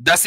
10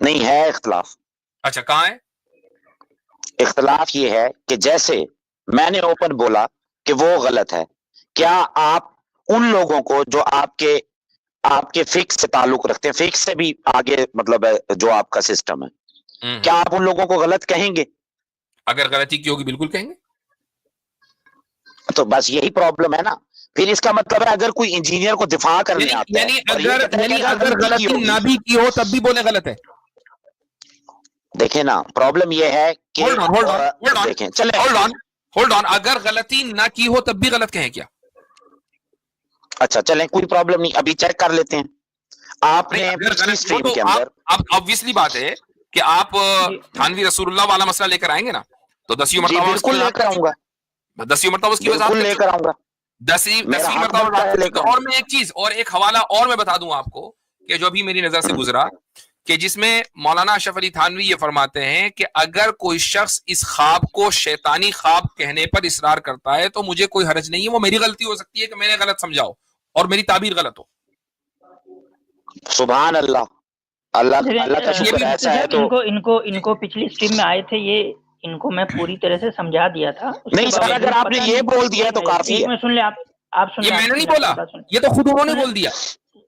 نہیں ہے اختلاف. اچھا کہاں ہے؟ اختلاف یہ ہے کہ جیسے میں نے اوپن بولا کہ وہ غلط ہے, کیا آپ ان لوگوں کو جو آپ کے فکس سے تعلق رکھتے ہیں, فکس سے بھی آگے مطلب ہے جو آپ کا سسٹم ہے, کیا آپ ان لوگوں کو غلط کہیں گے؟ اگر غلطی کی ہوگی بالکل کہیں گے. تو بس یہی پرابلم ہے نا. پھر اس کا مطلب ہے اگر کوئی انجینئر کو دفاع کرنے آتا ہے یعنی اور یہ کہتا ہے کہ اگر غلطی نہ بھی کی ہو تب بھی بولے غلط ہے. دیکھیں نا, پرابلم یہ ہے کہ دیکھیں چلیں ہولڈ آن, اگر غلطی نہ کی ہو تب بھی غلط کہیں کیا؟ اچھا چلیں کوئی پرابلم نہیں, ابھی چیک کر لیتے ہیں. آپ نے پچھلی سٹریم کے اندر اب obviously بات ہے کہ آپ تھانوی رسول اللہ والا مسئلہ لے کر آئیں گے نا, تو 10ویں جی مرتبہ بالکل لے کر آؤں گا, 10ویں مرتبہ اس کی وضاحت بالکل لے کر آؤں گا, 10ویں مرتبہ وضاحت کر چکا. اور میں ایک چیز اور ایک حوالہ اور میں بتا دوں آپ کو کہ جو ابھی میری نظر سے گزرا, کہ جس میں مولانا اشرف علی تھانوی یہ فرماتے ہیں کہ اگر کوئی شخص اس خواب کو شیطانی خواب کہنے پر اصرار کرتا ہے تو مجھے کوئی حرج نہیں ہے, وہ میری غلطی ہو سکتی ہے کہ میں نے غلط سمجھاؤ اور میری تعبیر غلط ہو. سبحان اللہ, اللہ کا شکر ایسا ہے. تو ان کو پچھلی اسٹریم میں آئے تھے, یہ ان کو میں پوری طرح سے سمجھا دیا تھا. نہیں سر, اگر آپ نے یہ بول دیا تو کافی ایک ہے. میں سن لیں, آپ سن یہ لیں, میں نے نہیں بولا, یہ تو خود انہوں نے بول دیا.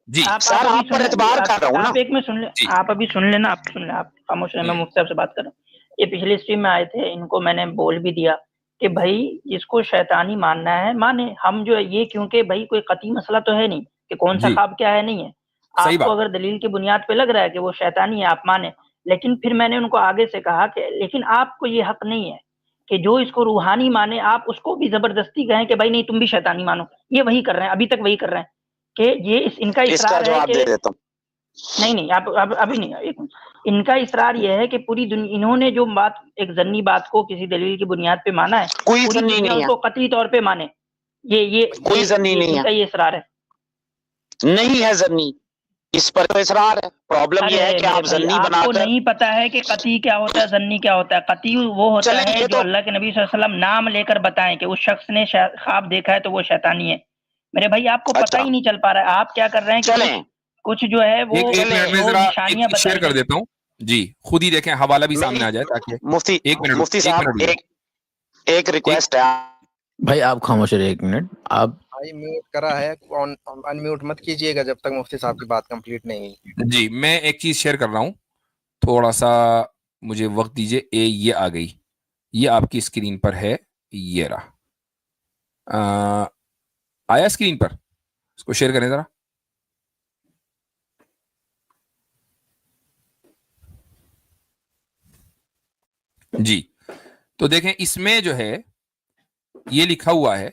جی سر آپ پر اعتبار کر رہا ہوں نا. آپ ایک میں سن لیں, آپ ابھی سن لینا, آپ سن لیں, آپ خاموش رہیں, میں مفتی صاحب سے بات کر رہا ہوں. یہ پچھلی اسٹریم میں آئے تھے, ان کو میں نے بول بھی دیا کہ بھائی جس کو شیطانی ماننا ہے مانے, ہم جو ہے یہ کیونکہ بھائی کوئی قطعی مسئلہ تو ہے نہیں کہ کون سا خواب کیا ہے, نہیں ہے. آپ کو اگر دلیل کی بنیاد پہ لگ رہا ہے کہ وہ شیطانی ہے آپ مانیں, لیکن پھر میں نے ان کو آگے سے کہا کہ لیکن آپ کو یہ حق نہیں ہے کہ جو اس کو روحانی مانے آپ اس کو بھی زبردستی کہیں کہ بھائی نہیں تم بھی شیطانی مانو. یہ وہی کر رہے ہیں, ابھی تک وہی کر رہے ہیں کہ یہ ان کا اصرار ہے کہ نہیں آپ ابھی نہیں, ان کا اصرار یہ ہے کہ پوری دنیا, انہوں نے جو بات ایک ضنی بات کو کسی دلیل کی بنیاد پہ مانا ہے, کوئی پوری ضنی دنیا نہیں اس کو قطعی طور پہ مانے. یہ کوئی ضنی نہیں ان کا یہ اصرار ہے. نہیں ہے ضنی, اس پر تو اصرار ہے. پرابلم یہ ہے کہ آپ ضنی بنا آپ کو کر, نہیں پتا ہے کہ قطعی کیا ہوتا ہے, ضنی کیا ہوتا ہے. قطعی وہ ہوتا ہے جو اللہ کے نبی صلی اللہ علیہ وسلم نام لے کر بتائیں کہ اس شخص نے خواب دیکھا ہے تو وہ شیطانی ہے. میرے بھائی آپ کو پتہ ہی نہیں چل پا رہا ہے, آپ کیا کر رہے ہیں کہ کچھ جو ہے وہ نشانیاں شیئر کر دیتا ہوں. جی خود ہی دیکھیں, حوالہ بھی سامنے آ جائے تاکہ مفتی صاحب ایک ریکویسٹ ہے. بھائی آپ خاموش رہے ایک منٹ, آپ بھائی میوٹ کرا ہے, ان میوٹ مت کیجیے گا جب تک مفتی صاحب کی بات کمپلیٹ نہیں ہوئی. جی میں ایک چیز شیئر کر رہا ہوں, تھوڑا سا مجھے وقت دیجئے. یہ آ گئی, یہ آپ کی اسکرین پر ہے, یہ رہا, آیا اسکرین پر, اس کو شیئر کریں ذرا. جی تو دیکھیں اس میں جو ہے یہ لکھا ہوا ہے,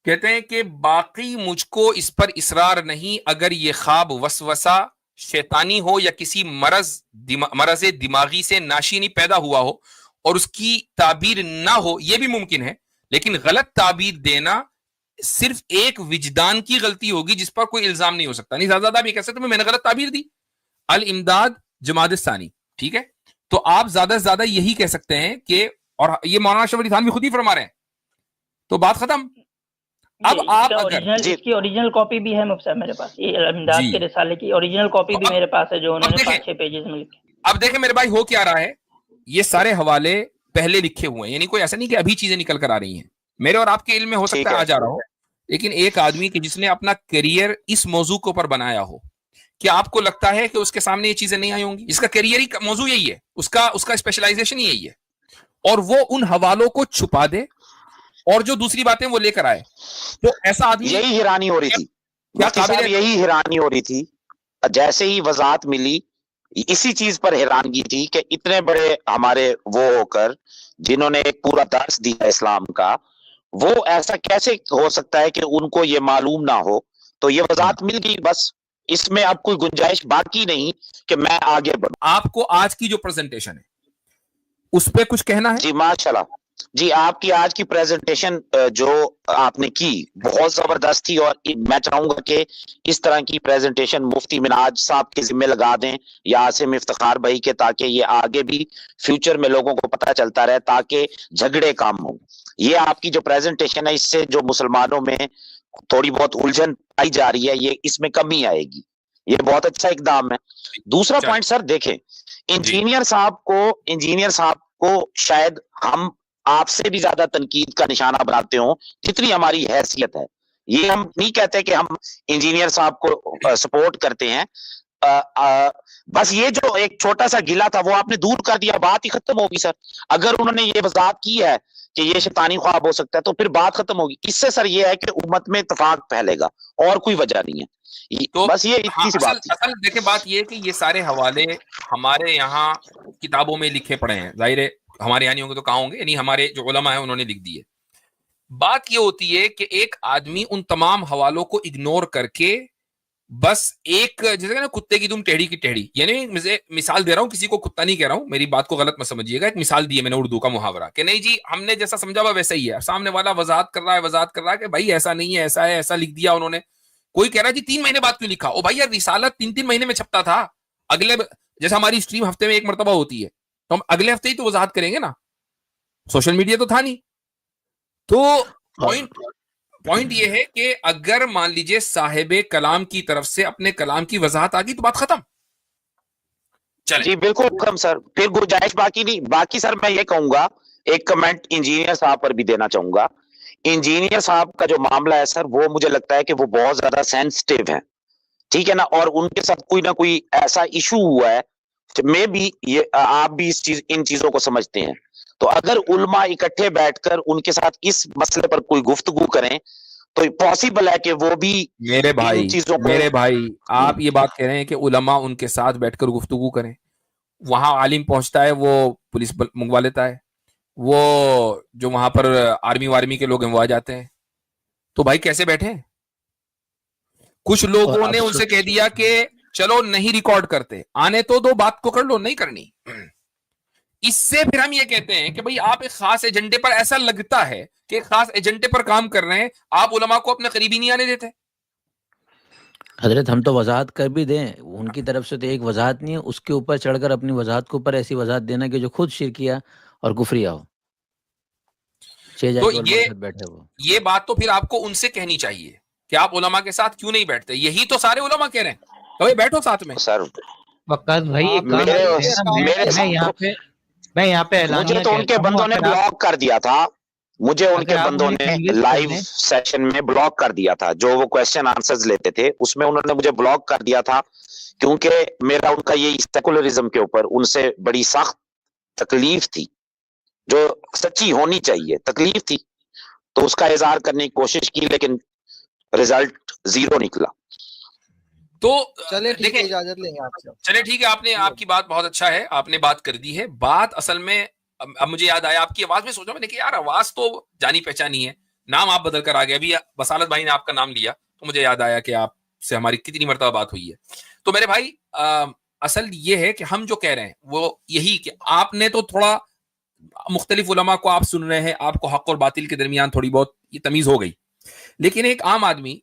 کہتے ہیں کہ باقی مجھ کو اس پر اصرار نہیں اگر یہ خواب وسوسہ شیطانی ہو یا کسی مرض دماغی سے ناشینی پیدا ہوا ہو اور اس کی تعبیر نہ ہو, یہ بھی ممکن ہے, لیکن غلط تعبیر دینا صرف ایک وجدان کی غلطی ہوگی جس پر کوئی الزام نہیں ہو سکتا. نہیں زیادہ بھی کہہ سکتے میں نے غلط تعبیر دی. الامداد جماد الثانی, ٹھیک ہے, تو آپ زیادہ سے زیادہ یہی کہہ سکتے ہیں کہ, اور یہ مولانا اشرف علی تھانوی خود ہی فرما رہے ہیں, تو بات ختم. اب آپ اگر اس کی اوریجنل کاپی بھی ہے مفتی صاحب میرے پاس, یہ الامداد کے رسالے کی اوریجنل کاپی بھی میرے پاس ہے جو انہوں نے 5-6 پیجز میں لکھی. اب دیکھیں میرے بھائی ہو کیا رہا ہے, یہ سارے حوالے پہلے لکھے ہوئے ہیں, یعنی کوئی ایسا نہیں کہ ابھی چیزیں نکل کر آ رہی ہیں. میرے اور آپ کے علم میں ہو سکتا ہے آ جا رہا ہو, لیکن ایک آدمی کہ جس نے اپنا کیریئر اس موضوع کے اوپر بنایا ہو, کیا آپ کو لگتا ہے کہ اس کے سامنے یہ چیزیں نہیں آئی ہوں گی؟ اس کا کیریئر ہی موضوع یہی ہے, اس کا اسپیشلائزیشن ہی یہی ہے, اور وہ ان حوالوں کو چھپا دے اور جو دوسری باتیں وہ لے کر آئے. تو ایسا آدمی, یہی حیرانی ہو رہی تھی مفتی صاحب, یہی حیرانی ہو رہی تھی جیسے ہی وضاحت ملی, اسی چیز پر حیرانگی تھی کہ اتنے بڑے ہمارے وہ ہو کر جنہوں نے ایک پورا درس دیا اسلام کا, وہ ایسا کیسے ہو سکتا ہے کہ ان کو یہ معلوم نہ ہو. تو یہ وضاحت مل گئی, بس اس میں اب کوئی گنجائش باقی نہیں کہ میں آگے بڑھوں. آپ کو آج کی جو پریزنٹیشن ہے اس پہ کچھ کہنا ہے؟ جی ماشاءاللہ, جی آپ کی آج کی پریزنٹیشن جو آپ نے کی بہت زبردست تھی, اور میں چاہوں گا کہ اس طرح کی پریزنٹیشن مفتی مناج صاحب کے ذمہ لگا دیں یا عاصم افتخار بھائی کے, تاکہ یہ آگے بھی فیوچر میں لوگوں کو پتہ چلتا رہے, تاکہ جھگڑے کام ہوں. یہ آپ کی جو پریزنٹیشن ہے, اس سے جو مسلمانوں میں تھوڑی بہت الجھن پائی جا رہی ہے, یہ اس میں کمی آئے گی. یہ بہت اچھا اقدام ہے. دوسرا چل پوائنٹ سر دیکھیں, جی انجینئر صاحب کو شاید ہم آپ سے بھی زیادہ تنقید کا نشانہ بناتے ہوں جتنی ہماری حیثیت ہے. یہ ہم نہیں کہتے کہ ہم انجینئر صاحب کو سپورٹ کرتے ہیں, بس یہ جو ایک چھوٹا سا گلا تھا وہ آپ نے دور کر دیا, بات ہی ختم ہوگی سر. اگر انہوں نے یہ وضاحت کی ہے کہ یہ شیطانی خواب ہو سکتا ہے تو پھر بات ختم ہوگی. اس سے سر یہ ہے کہ امت میں اتفاق پھیلے گا, اور کوئی وجہ نہیں ہے. تو بس یہ ہاں اتنی سی بات تھی. اصل دیکھیں بات یہ ہے کہ یہ سارے حوالے ہمارے یہاں کتابوں میں لکھے پڑے ہیں, ظاہر ہے ہمارے یہاں نہیں ہوں گے تو کہاں ہوں گے, یعنی ہمارے جو علماء ہیں انہوں نے لکھ دیے. بات یہ ہوتی ہے کہ ایک آدمی ان تمام حوالوں کو اگنور کر کے بس ایک جیسے نا کتے کی تم ٹیڑھی کی ٹیڑھی, یعنی مثال دے رہا ہوں, کسی کو کتا نہیں کہہ رہا ہوں, میری بات کو غلط مت سمجھیے گا, ایک مثال دی ہے میں نے اردو کا محاورہ کہ نہیں جی ہم نے جیسا سمجھا ہوا ویسا ہی ہے, سامنے والا وضاحت کر رہا ہے کہ بھائی ایسا نہیں ہے, ایسا ہے, ایسا لکھ دیا انہوں نے. کوئی کہہ رہا ہے جی 3 مہینے بعد کیوں لکھا, او بھائی یار رسالت 3 مہینے میں چھپتا تھا, اگلے جیسا ہماری اسٹریم ہفتے میں 1 مرتبہ ہوتی ہے تو ہم اگلے ہفتے ہی تو وضاحت کریں گے نا, سوشل میڈیا تو تھا نہیں. تو پوائنٹ یہ ہے کہ اگر مان لیجئے صاحب کلام کی طرف سے اپنے کلام کی وضاحت آ گئی تو بات ختم. چلیں جی بالکل ختم سر, پھر گنجائش باقی نہیں. باقی سر میں یہ کہوں گا, ایک کمنٹ انجینئر صاحب پر بھی دینا چاہوں گا. انجینئر صاحب کا جو معاملہ ہے سر, وہ مجھے لگتا ہے کہ وہ بہت زیادہ سینسٹیو ہیں, ٹھیک ہے نا, اور ان کے ساتھ کوئی نہ کوئی ایسا ایشو ہوا ہے, میں بھی یہ آپ بھی ان چیزوں کو سمجھتے ہیں. تو اگر علماء اکٹھے بیٹھ کر ان کے ساتھ اس مسئلے پر کوئی گفتگو کریں تو پاسبل ہے کہ وہ بھی میرے ان چیزوں کو بھائی آپ یہ بات کہہ رہے ہیں کہ علماء ان کے ساتھ بیٹھ کر گفتگو کریں, وہاں عالم پہنچتا ہے وہ پولیس منگوا لیتا ہے, وہ جو وہاں پر آرمی کے لوگ ہیں وہ آ جاتے ہیں, تو بھائی کیسے بیٹھے؟ کچھ لوگوں نے ان سے کہہ دیا کہ چلو نہیں ریکارڈ کرتے, آنے تو دو, بات کو کر لو, نہیں کرنی. اس سے پھر ہم یہ کہتے ہیں کہ بھئی آپ ایک خاص ایجنڈے پر, ایسا لگتا ہے کہ ایک خاص ایجنڈے پر کام کر رہے ہیں, آپ علماء کو اپنے قریبی نہیں آنے دیتے. حضرت ہم تو وضاحت کر بھی دیں, ان کی طرف سے تو ایک وضاحت نہیں ہے, اس کے اوپر چڑھ کر اپنی وضاحت کے اوپر ایسی وضاحت دینا کہ جو خود شرکیہ اور کفریہ ہو, تو علماء کے ساتھ بیٹھے ہو. یہ بات تو پھر آپ کو ان سے کہنی چاہیے کہ آپ علماء کے ساتھ کیوں نہیں بیٹھتے. یہی تو سارے علماء کہہ رہے ہیں تو بھائی بیٹھو ساتھ میں. سر وقاص بھائی ایک کام کرتے ہیں نا, میں یہاں پہ مجھے اعلانیہ تو ان کے کہتا ہوں, بندوں نے اگر آپ بلاک کر دیا تھا, مجھے ان کے اگر آپ بندوں مجھے نے کنوینس کر لائیو دیں, سیشن میں بلاک کر دیا تھا, جو وہ کوسچن آنسرز لیتے تھے اس میں انہوں نے مجھے بلاک کر دیا تھا, کیونکہ میرا ان کا یہ سیکولرزم کے اوپر ان سے بڑی سخت تکلیف تھی, جو سچی ہونی چاہیے تکلیف تھی, تو اس کا اظہار کرنے کی کوشش کی لیکن رزلٹ 0 نکلا. تو چلے ٹھیک ہے, اجازت لیں گے آپ سے. چلے ٹھیک ہے, آپ کی بات بہت اچھا ہے, آپ نے بات کر دی ہے. بات اصل میں اب مجھے یاد آیا آپ کی آواز میں, سوچا میں نے کہ یار آواز تو جانی پہچانی ہے, نام آپ بدل کر آ گیا. ابھی بصالت بھائی نے آپ کا نام لیا تو مجھے یاد آیا کہ آپ سے ہماری کتنی مرتبہ بات ہوئی ہے. تو میرے بھائی اصل یہ ہے کہ ہم جو کہہ رہے ہیں وہ یہی کہ آپ نے تو تھوڑا مختلف علماء کو آپ سن رہے ہیں, آپ کو حق اور باطل کے درمیان تھوڑی بہت یہ تمیز ہو گئی, لیکن ایک عام آدمی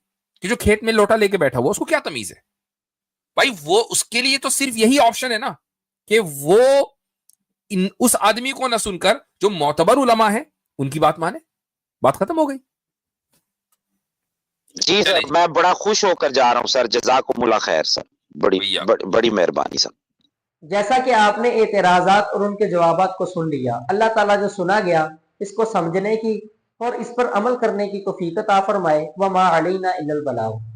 کہ جو کھیت میں لوٹا لے کے بیٹھا ہوا, اس کو کیا تمیز ہے بھائی؟ وہ اس کے لیے تو صرف یہی آپشن ہے نا کہ وہ اس آدمی کو نہ سن کر جو معتبر علماء ہیں ان کی بات مانے, بات ختم ہو گئی. جی سر, میں بڑا خوش ہو کر جا رہا ہوں سر, جزاکم اللہ خیر سر, بڑی مہربانی سر. جیسا کہ آپ نے اعتراضات اور ان کے جوابات کو سن لیا, اللہ تعالیٰ جو سنا گیا اس کو سمجھنے کی اور اس پر عمل کرنے کی توفیق عطا فرمائے. وما علینا الا البلاغ.